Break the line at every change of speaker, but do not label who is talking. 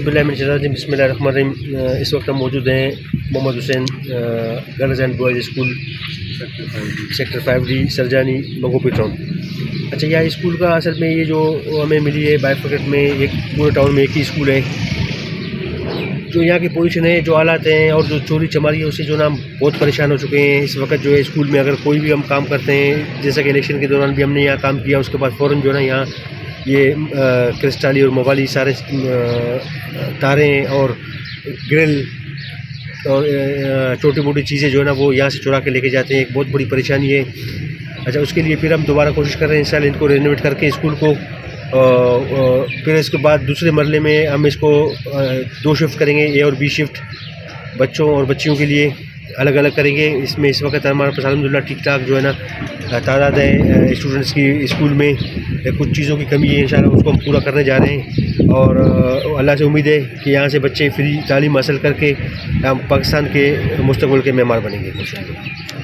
औज़ुबिल्लाहिमिनश्शैतानिर्रजीम बिस्मिल्लाहिर्रहमानिर्रहीम। इस वक्त हम मौजूद हैं Mohammed Hussain girls and boys school sector 5D Surjani मंगोपी टाउन। अच्छा, यह स्कूल का असल में ये जो हमें मिली है बाइफर्केट में, एक पूरे टाउन में एक ही स्कूल है। जो यहाँ की पोजीशन है, जो हालात हैं और जो चोरी चमारी है, उससे जो ना हम बहुत परेशान हो चुके हैं। इस वक्त जो है स्कूल में अगर कोई भी हम काम करते हैं, जैसा कि इलेक्शन के दौरान भी हमने यहाँ काम किया, उसके बाद फ़ौरन जो है ना यहाँ ये क्रिस्टाली और मोबाइल सारे तारें और ग्रिल और छोटी मोटी चीज़ें जो है ना वो यहाँ से चुरा के लेके जाते हैं। एक बहुत बड़ी परेशानी है। अच्छा, उसके लिए फिर हम दोबारा कोशिश कर रहे हैं इंशाल्लाह इनको रेनोवेट करके स्कूल को, फिर इसके बाद दूसरे मरले में हम इसको 2 शिफ्ट करेंगे, ए और बी शिफ्ट, बच्चों और बच्चियों के लिए अलग अलग करेंगे। इसमें इस वक्त हमारे पास अल्हम्दुलिल्लाह ठीक ठाक जो है ना तादाद है स्टूडेंट्स की। स्कूल में कुछ चीज़ों की कमी है, इंशाल्लाह उसको हम पूरा करने जा रहे हैं और अल्लाह से उम्मीद है कि यहाँ से बच्चे फ्री तालीम हासिल करके हम पाकिस्तान के मुस्तक़बिल के मेहमान बनेंगे इंशाल्लाह।